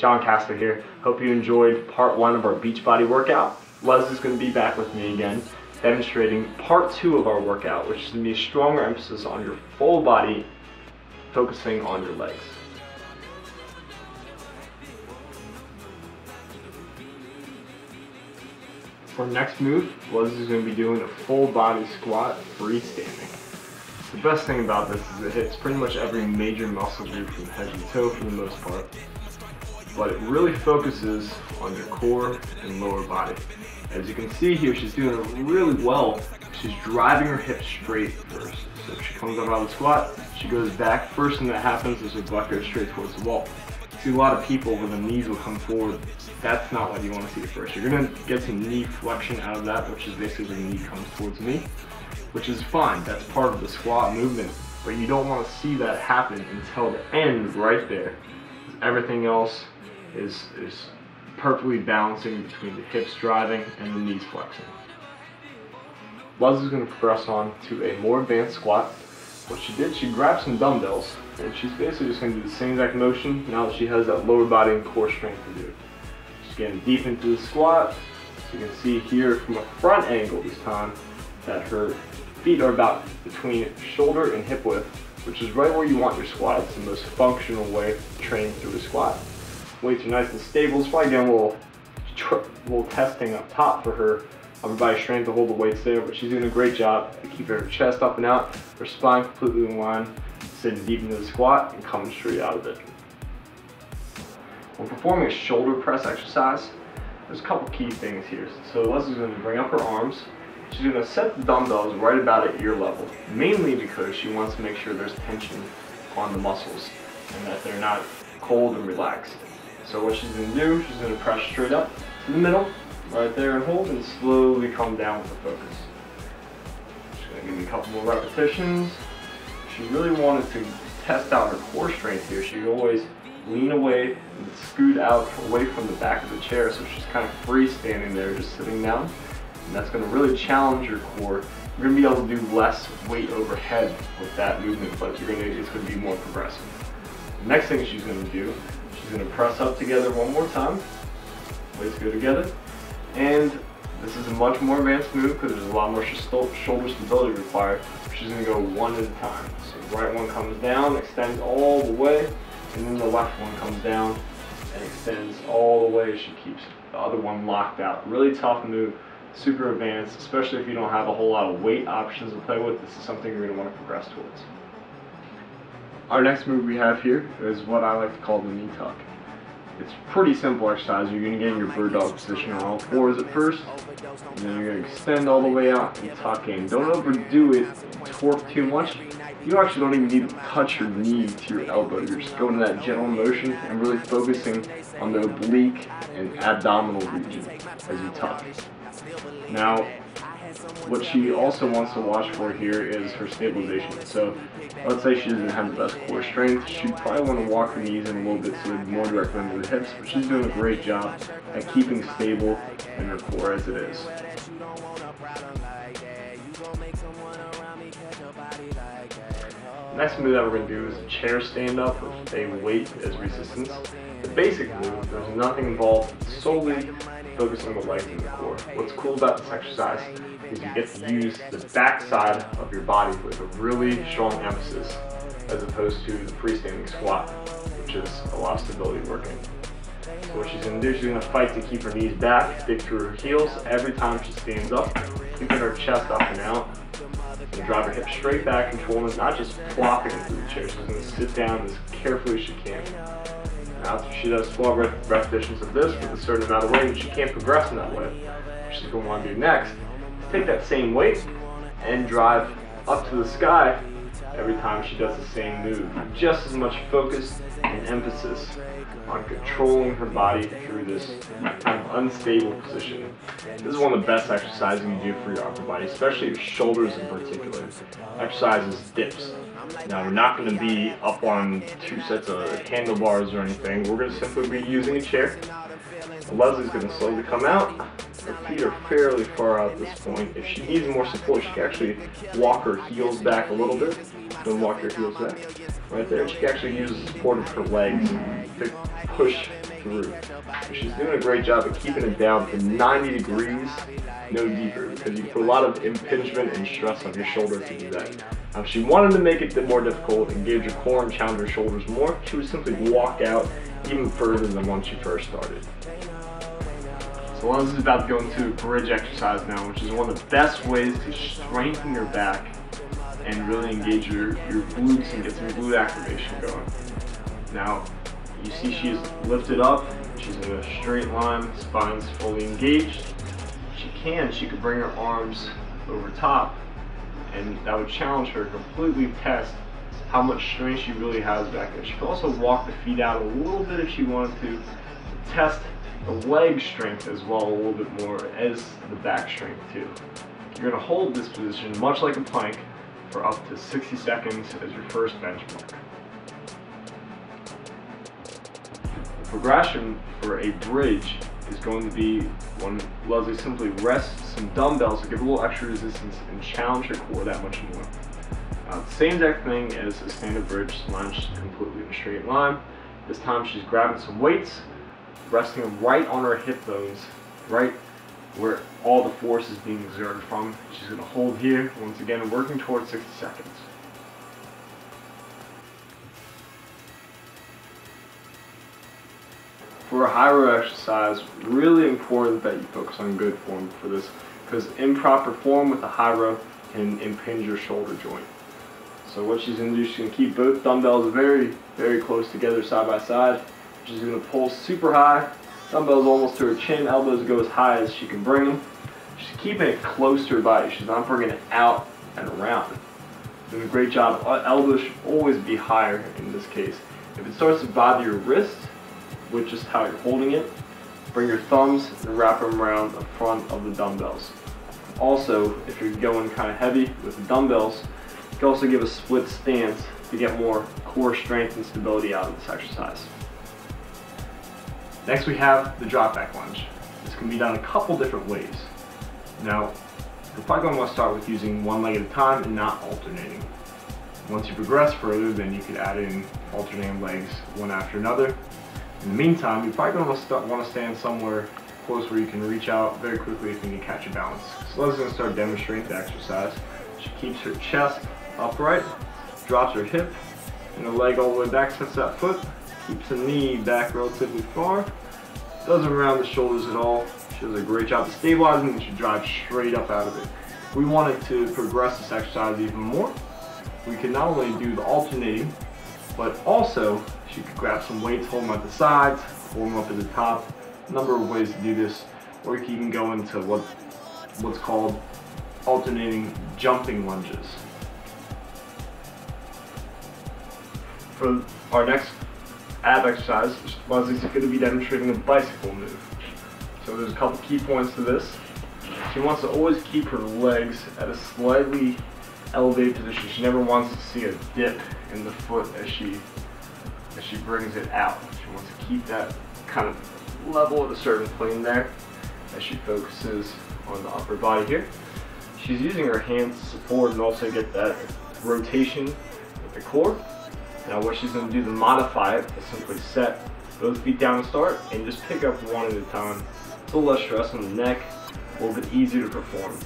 John Casper here. Hope you enjoyed part 1 of our Beachbody workout. Leslie's going to be back with me again, demonstrating part 2 of our workout, which is going to be a stronger emphasis on your full body, focusing on your legs. For our next move, Leslie's going to be doing a full body squat freestanding. The best thing about this is it hits pretty much every major muscle group from head to toe for the most part, but it really focuses on your core and lower body. As you can see here, she's doing it really well. She's driving her hips straight first. So if she comes up out of the squat, she goes back. First thing that happens is her butt goes straight towards the wall. See a lot of people where the knees will come forward. That's not what you want to see at first. You're going to get some knee flexion out of that, which is basically the knee comes towards me, which is fine. That's part of the squat movement. But you don't want to see that happen until the end right there. Everything else is perfectly balancing between the hips driving and the knees flexing. Leslie's going to progress on to a more advanced squat. What she did, she grabbed some dumbbells, and she's basically just going to do the same exact motion now that she has that lower body and core strength to do it. She's getting deep into the squat. So you can see here from a front angle this time that her feet are about between shoulder and hip width, which is right where you want your squat. It's the most functional way to train through a squat. Weights are nice and stable. It's probably doing a little testing up top for her upper body strength to hold the weights there, but she's doing a great job at keeping her chest up and out, her spine completely in line, sitting deep into the squat and coming straight out of it. When performing a shoulder press exercise, there's a couple key things here. So Leslie's going to bring up her arms. She's going to set the dumbbells right about at ear level, mainly because she wants to make sure there's tension on the muscles and that they're not cold and relaxed. So what she's going to do, she's going to press straight up to the middle, right there, and hold, and slowly come down with the focus. She's going to give me a couple more repetitions. She really wanted to test out her core strength here. She always lean away and scoot out away from the back of the chair, so she's kind of freestanding there, just sitting down. And that's going to really challenge your core. You're going to be able to do less weight overhead with that movement, but it's going to be more progressive. The next thing she's going to do, she's going to press up together one more time. Weights go together. And this is a much more advanced move because there's a lot more shoulder stability required. She's going to go one at a time. So the right one comes down, extends all the way, and then the left one comes down and extends all the way. She keeps the other one locked out. Really tough move, super advanced, especially if you don't have a whole lot of weight options to play with. This is something you're going to want to progress towards. Our next move we have here is what I like to call the knee tuck. It's pretty simple exercise. You're going to get in your bird dog position on all fours at first, and then you're going to extend all the way out and tuck in. Don't overdo it, torque too much. You actually don't even need to touch your knee to your elbow. You're just going to that gentle motion and really focusing on the oblique and abdominal region as you tuck. Now, what she also wants to watch for here is her stabilization. So let's say she doesn't have the best core strength. She'd probably want to walk her knees in a little bit so they're more directly into the hips, but she's doing a great job at keeping stable in her core as it is. The next move that we're going to do is a chair stand-up with a weight as resistance. The basic move, there's nothing involved, solely focused on the legs and the core. What's cool about this exercise is you get to use the back side of your body with a really strong emphasis as opposed to the freestanding squat, which is a lot of stability working. So what she's going to do, she's going to fight to keep her knees back, dig through her heels every time she stands up, keeping her chest up and out, and drive her hips straight back, controlling it, not just flopping into the chair. She's going to sit down as carefully as she can. After she does 12 repetitions of this with a certain amount of weight, and she can't progress in that way, what she's going to want to do next is take that same weight and drive up to the sky every time she does the same move. Just as much focus and emphasis on controlling her body through this kind of unstable position. This is one of the best exercises you can do for your upper body, especially your shoulders in particular. Exercises dips. Now we're not going to be up on 2 sets of handlebars or anything. We're going to simply be using a chair. Leslie's going to slowly come out. Her feet are fairly far out at this point. If she needs more support, she can actually walk her heels back a little bit. Don't walk her heels back. Right there. She can actually use the support of her legs to push through. She's doing a great job of keeping it down to 90 degrees, no deeper, because you put a lot of impingement and stress on your shoulder to do that. Now, if she wanted to make it more difficult, engage her core and challenge her shoulders more, she would simply walk out even further than when she first started. So Liz is about to go into a bridge exercise now, which is one of the best ways to strengthen your back and really engage your glutes and get some glute activation going. Now, you see she is lifted up, she's in a straight line, spine's fully engaged. She could bring her arms over top, and that would challenge her, completely test how much strength she really has back there. She could also walk the feet out a little bit if she wanted to test the leg strength as well a little bit more as the back strength too. You're going to hold this position much like a plank for up to 60 seconds as your first benchmark. The progression for a bridge is going to be when Leslie simply rests some dumbbells to give a little extra resistance and challenge her core that much more. The same exact thing as a standard bridge, launched completely in a straight line. This time she's grabbing some weights, resting them right on her hip bones, right where all the force is being exerted from. She's going to hold here, once again working towards 60 seconds. For a high row exercise, really important that you focus on good form for this, because improper form with a high row can impinge your shoulder joint. So what she's going to do, she's going to keep both dumbbells very, very close together side by side. She's going to pull super high, dumbbells almost to her chin, elbows go as high as she can bring them. She's keeping it close to her body, she's not bringing it out and around. Doing a great job. Elbows should always be higher in this case. If it starts to bother your wrist, with just how you're holding it, bring your thumbs and wrap them around the front of the dumbbells. Also, if you're going kind of heavy with the dumbbells, you can also give a split stance to get more core strength and stability out of this exercise. Next we have the drop back lunge. This can be done a couple different ways. Now, you're probably going to want to start with using one leg at a time and not alternating. Once you progress further, then you could add in alternating legs one after another. In the meantime, you're probably going to want to stand somewhere close where you can reach out very quickly if you need to catch your balance. So Leslie's going to start demonstrating the exercise. She keeps her chest upright, drops her hip, and the leg all the way back, sets that foot, keeps the knee back relatively far, doesn't round the shoulders at all. She does a great job of stabilizing, and she drives straight up out of it. If we wanted to progress this exercise even more, we can not only do the alternating, but also she could grab some weights, hold them at the sides, hold them up at the top. A number of ways to do this, or you can go into what's called alternating jumping lunges. For our next ab exercise, Leslie's going to be demonstrating a bicycle move. So there's a couple key points to this. She wants to always keep her legs at a slightly elevated position. She never wants to see a dip in the foot as she brings it out. She wants to keep that kind of level at a certain plane there as she focuses on the upper body here. She's using her hands to support and also get that rotation with the core. Now what she's going to do to modify it is simply set both feet down to start and just pick up one at a time. It's a little less stress on the neck, a little bit easier to perform.